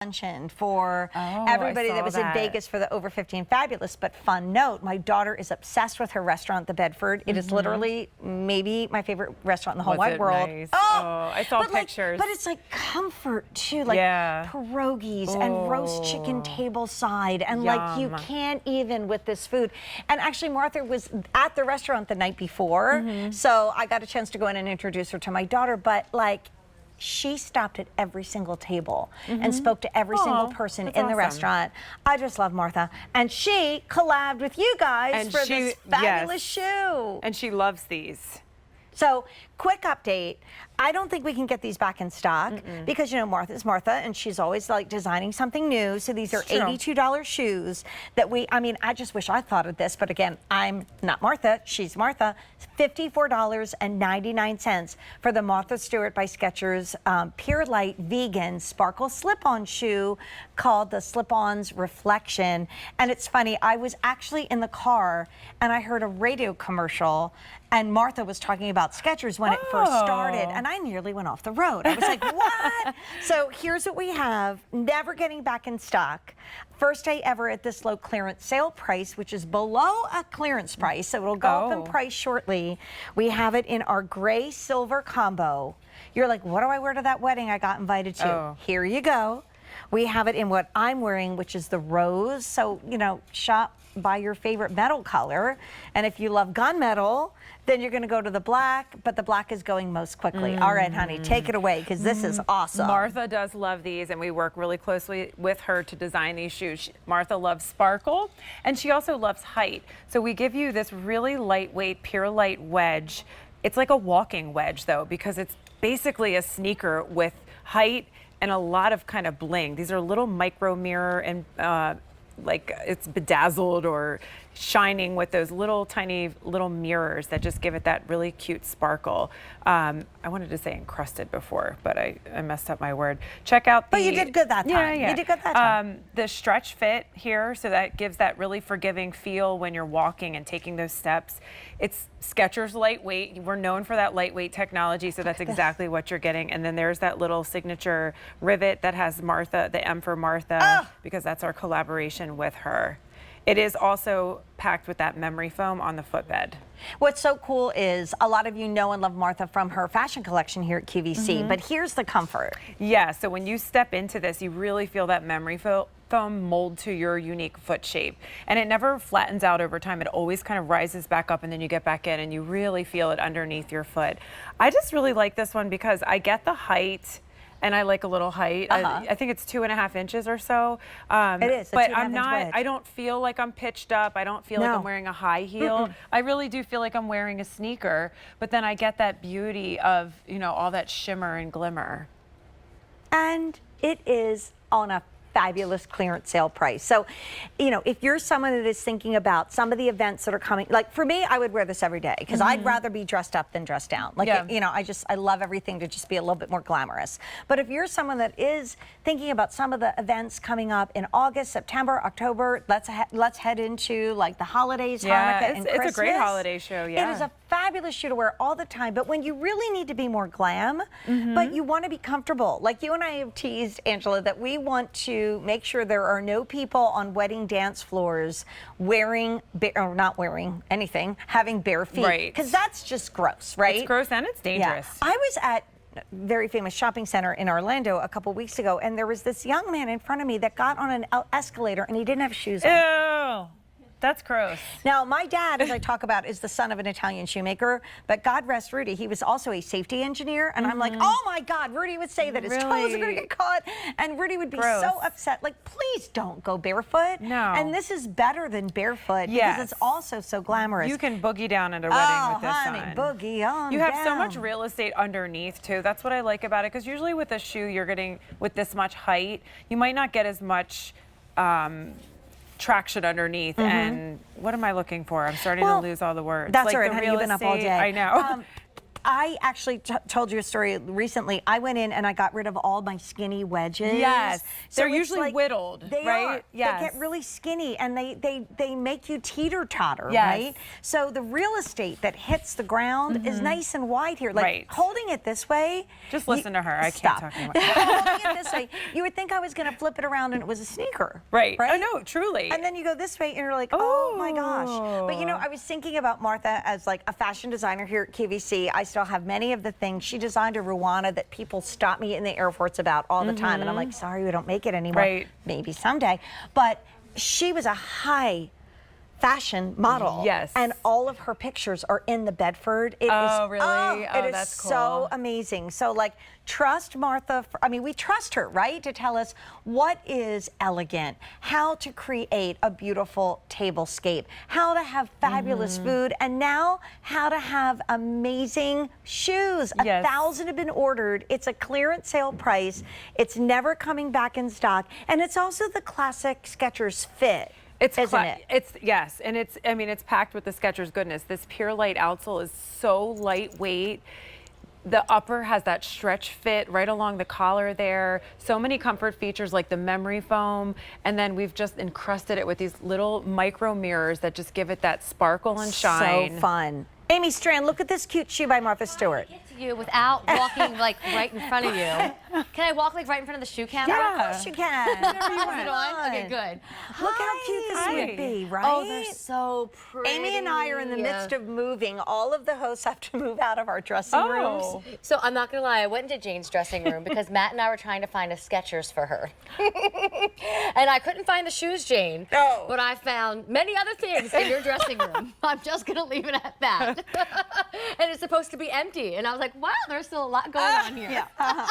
luncheon for everybody that was in Vegas for the Over 50 and Fabulous. But fun note, my daughter is obsessed with her restaurant, the Bedford. It is literally maybe my favorite restaurant in the whole wide world. Nice? Oh, I saw pictures. But it's like comfort too, like pierogies and roast chicken table side, and like you can't even with this food. And actually Martha was at the restaurant the night before, so I got a chance to go in and introduce her to my daughter, but like she stopped at every single table and spoke to every single person in the restaurant. I just love Martha. And she collabed with you guys for this fabulous shoe. And she loves these. So, quick update. I don't think we can get these back in stock because, you know, Martha's Martha and she's always like designing something new. So these are $82 shoes that I mean, I just wish I thought of this, but again, I'm not Martha, she's Martha. $54.99 for the Martha Stewart by Skechers Pier-Lite vegan sparkle slip-on shoe called the Ons-Reflections. And it's funny, I was actually in the car and I heard a radio commercial and Martha was talking about Skechers when it first started, and I nearly went off the road. I was like, what? So here's what we have, never getting back in stock. First day ever at this low clearance sale price, which is below a clearance price, so it'll go up in price shortly. We have it in our gray silver combo. You're like, what do I wear to that wedding I got invited to? Here you go. We have it in what I'm wearing, which is the rose. So, you know, shop by your favorite metal color. And if you love gunmetal, then you're going to go to the black, but the black is going most quickly. All right, honey, take it away because this is awesome. Martha does love these, and we work really closely with her to design these shoes. Martha loves sparkle, and she also loves height. So we give you this really lightweight Pier-Lite wedge. It's like a walking wedge, though, because it's basically a sneaker with height and a lot of kind of bling. These are little micro mirror and like it's bedazzled or shining with those little tiny little mirrors that just give it that really cute sparkle. I wanted to say encrusted before, but I messed up my word. Check out the— But you did good that time. You did good that time. The stretch fit here, so that gives that really forgiving feel when you're walking and taking those steps. It's Skechers lightweight. We're known for that lightweight technology, so that's exactly what you're getting. And then there's that little signature rivet that has Martha, the M for Martha, because that's our collaboration with her. It is also packed with that memory foam on the footbed. What's so cool is a lot of you know and love Martha from her fashion collection here at QVC, but here's the comfort. Yeah, so when you step into this, you really feel that memory foam mold to your unique foot shape. And it never flattens out over time. It always kind of rises back up and then you get back in and you really feel it underneath your foot. I just really like this one because I get the height. And I like a little height. I think it's 2.5 inches or so. It is, but I'm not, I don't feel like I'm pitched up. I don't feel like I'm wearing a high heel. I really do feel like I'm wearing a sneaker, but then I get that beauty of, you know, all that shimmer and glimmer. And it is on a fabulous clearance sale price. So, you know, if you're someone that is thinking about some of the events that are coming, like for me, I would wear this every day because I'd rather be dressed up than dressed down. Like, you know, I love everything to just be a little bit more glamorous. But if you're someone that is thinking about some of the events coming up in August, September, October, let's head into like the holidays, Hanukkah and Christmas. It's a great holiday show, It is a fabulous shoe to wear all the time, but when you really need to be more glam, but you want to be comfortable. Like you and I have teased, Angela, that we want to make sure there are no people on wedding dance floors wearing, or not wearing anything, having bare feet. Right. Because that's just gross, right? It's gross and it's dangerous. Yeah. I was at a very famous shopping center in Orlando a couple weeks ago, and there was this young man in front of me that got on an escalator and he didn't have shoes on. Ew. That's gross. Now, my dad, as I talk about, is the son of an Italian shoemaker, but God rest Rudy, he was also a safety engineer, and I'm like, oh my God, Rudy would say that his toes are gonna get caught, and Rudy would be so upset, like, please don't go barefoot. No. And this is better than barefoot because it's also so glamorous. You can boogie down at a wedding with this on. Boogie on You have down. so much real estate underneath too. That's what I like about it, because usually with a shoe you're getting with this much height, you might not get as much traction underneath. And what am I looking for? I'm starting to lose all the words. That's like all right, honey, you've been up all day. I know. I actually told you a story recently. I went in and I got rid of all my skinny wedges. Yes, So they're it's usually like, whittled, they right? Are. Yes. They get really skinny and they make you teeter-totter, Yes. right? So the real estate that hits the ground is nice and wide here. Like Right. holding it this way. Just listen to her. I Stop. can't talk anymore. Holding it this way, you would think I was going to flip it around and it was a sneaker. Right. Right? Oh, no, truly. And then you go this way and you're like, oh my gosh. But you know, I was thinking about Martha as like a fashion designer here at QVC. I still have many of the things. She designed a Rwanda that people stop me in the airports about all the time. And I'm like, sorry, we don't make it anymore. Right. Maybe someday. But she was a high fashion model. Yes. And all of her pictures are in the Bedford. It Oh, is, really? Oh, Oh, it is that's so cool. amazing. So like, trust Martha. I mean, we trust her, right? To tell us what is elegant, how to create a beautiful tablescape, how to have fabulous food, and now how to have amazing shoes. Yes. 1,000 have been ordered. It's a clearance sale price. It's never coming back in stock. And it's also the classic Skechers fit. Isn't it? It's yes, and I mean, it's packed with the Skechers goodness. This Pier-Lite outsole is so lightweight. The upper has that stretch fit right along the collar there. So many comfort features like the memory foam, and then we've just encrusted it with these little micro mirrors that just give it that sparkle and shine. So fun. Amy Strand, look at this cute shoe by Martha Stewart. Get to you without walking like right in front of you. Can I walk like right in front of the shoe camera? Yeah, of course you can. Whenever you want it on? Okay, good. Look how cute this Hi. would be, right? Oh, they're so pretty. Amy and I are in the midst of moving. All of the hosts have to move out of our dressing rooms. So I'm not gonna lie, I went into Jane's dressing room because Matt and I were trying to find a Skechers for her. And I couldn't find the shoes, Jane. Oh. But I found many other things in your dressing room. I'm just gonna leave it at that. And it's supposed to be empty. And I was like, wow, there's still a lot going on here. Yeah.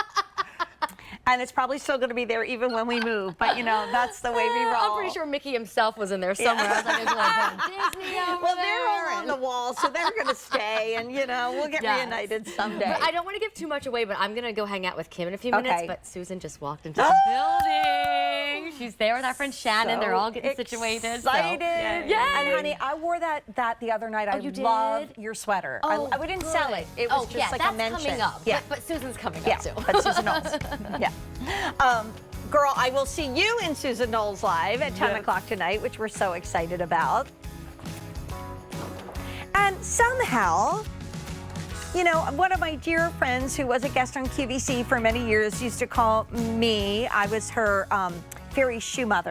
And it's probably still going to be there even when we move. But, you know, that's the way we roll. I'm pretty sure Mickey himself was in there somewhere. I was like, there's like Disney over Well, there. they're all on the wall, so they're going to stay. And, you know, we'll get Yes. reunited someday. But I don't want to give too much away, but I'm going to go hang out with Kim in a few minutes. Okay. But Susan just walked into the building. She's there with our friend Shannon. They're all getting situated. so- Excited. Yay. And, honey, I wore that the other night. I you did? love your sweater. Oh, we didn't sell it. It was just yeah, like that's a mention. coming up. Yeah. But Susan's coming Yeah, up too. but Susan Knowles. Yeah. Girl, I will see you in Susan Knowles Live at 10 o'clock tonight, which we're so excited about. And somehow, you know, one of my dear friends who was a guest on QVC for many years used to call me, I was her fairy shoe mother.